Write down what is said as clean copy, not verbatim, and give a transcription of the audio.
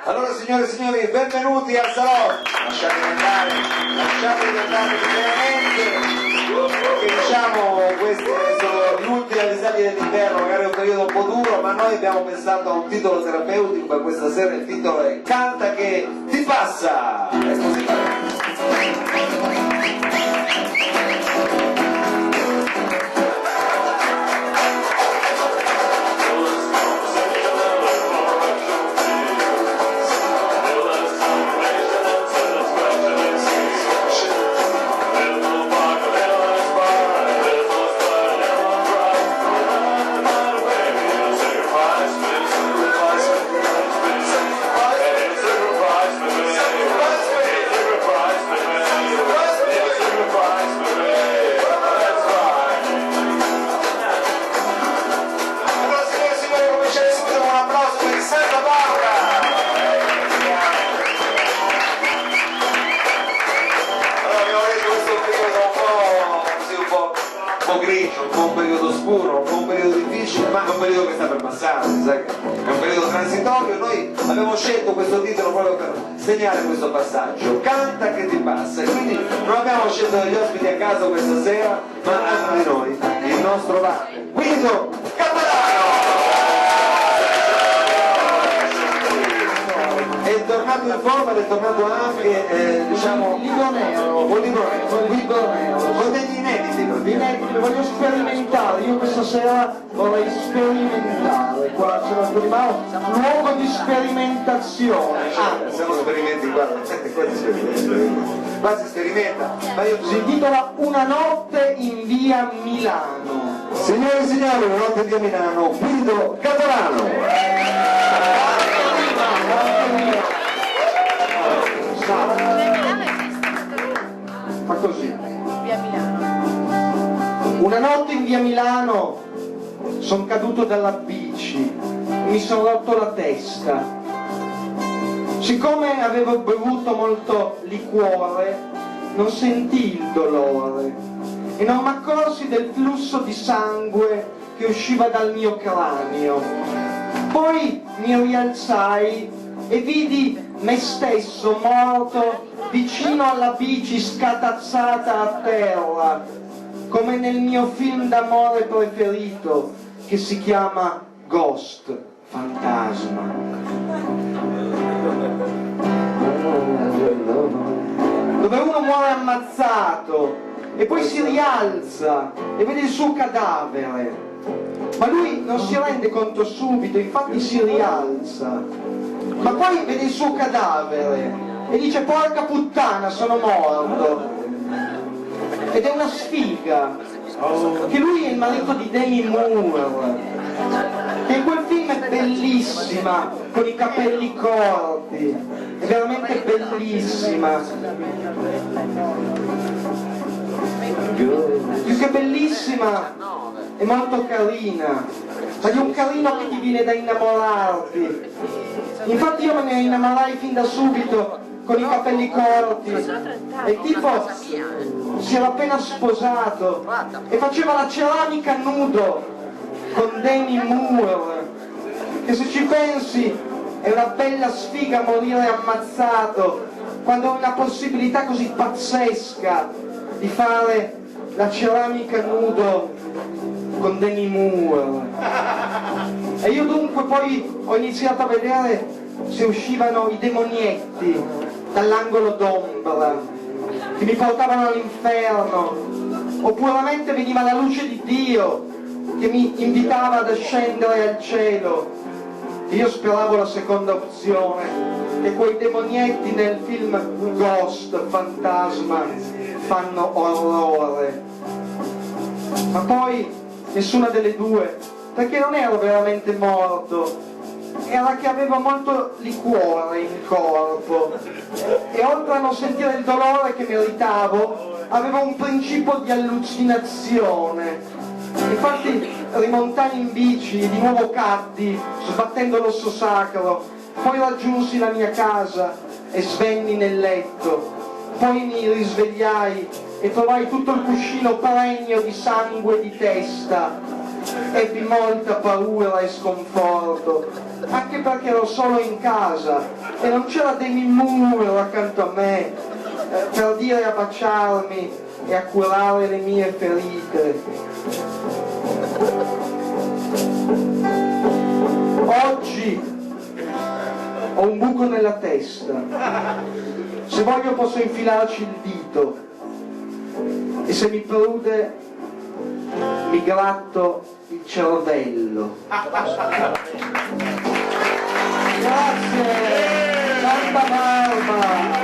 Allora signore e signori, benvenuti al salotto. Lasciatemi andare veramente, perché diciamo queste sono le ultime risate dell'inverno, magari è un periodo un po' duro, ma noi abbiamo pensato a un titolo terapeutico per questa sera. Il titolo è Canta che ti passa. E così grigio, un po' un periodo scuro, un po' un periodo difficile, ma è un periodo che sta per passare, sai che è un periodo transitorio. Noi abbiamo scelto questo titolo proprio per segnare questo passaggio, Canta che ti passa, e quindi non abbiamo scelto degli ospiti a caso questa sera, ma uno di noi, il nostro Guido Catalano! È tornato in forma ed è tornato anche, diciamo, libro nero, con degli inediti, voglio sperimentare, io questa sera vorrei sperimentare, qua c'è la Turimao, luogo di sperimentazione. Se non sperimenti, guarda, qua si sperimenta, ma io si intitola Una notte in via Milano. Signore e signori, Una notte in via Milano, Guido Catalano. Fa così. Via Milano. Una notte in via Milano sono caduto dalla bici, mi sono rotto la testa. Siccome avevo bevuto molto liquore, non sentii il dolore e non mi accorsi del flusso di sangue che usciva dal mio cranio. Poi mi rialzai e vidi me stesso morto vicino alla bici scatazzata a terra, come nel mio film d'amore preferito che si chiama Ghost, Fantasma. Dove uno muore ammazzato e poi si rialza e vede il suo cadavere, ma lui non si rende conto subito, infatti si rialza, ma poi vede il suo cadavere e dice porca puttana, sono morto. Ed è una sfiga, che lui è il marito di Demi Moore, che in quel film è bellissima, con i capelli corti, è veramente bellissima. Più che bellissima, è molto carina, ma di un carino che ti viene da innamorarti. Infatti io me ne innamorai fin da subito con i capelli corti, e il tipo si era appena sposato e faceva la ceramica nudo con Demi Moore, che se ci pensi è una bella sfiga morire ammazzato quando hai una possibilità così pazzesca di fare la ceramica nudo con Demi Moore. E io dunque poi ho iniziato a vedere se uscivano i demonietti dall'angolo d'ombra che mi portavano all'inferno, oppure veniva la luce di Dio che mi invitava ad ascendere al cielo. E io speravo la seconda opzione, che quei demonietti nel film Ghost, Fantasma, fanno orrore. Ma poi nessuna delle due, perché non ero veramente morto, era che avevo molto liquore in corpo e oltre a non sentire il dolore che meritavo avevo un principio di allucinazione. Infatti rimontai in bici, di nuovo caddi sbattendo l'osso sacro, poi raggiunsi la mia casa e svenni nel letto, poi mi risvegliai e trovai tutto il cuscino pregno di sangue di testa ebbi molta paura e sconforto, anche perché ero solo in casa e non c'era Demi Moore accanto a me per dire a baciarmi e a curare le mie ferite. Oggi ho un buco nella testa, se voglio posso infilarci il dito e se mi prude mi gratto il cervello. Grazie, tanta barba!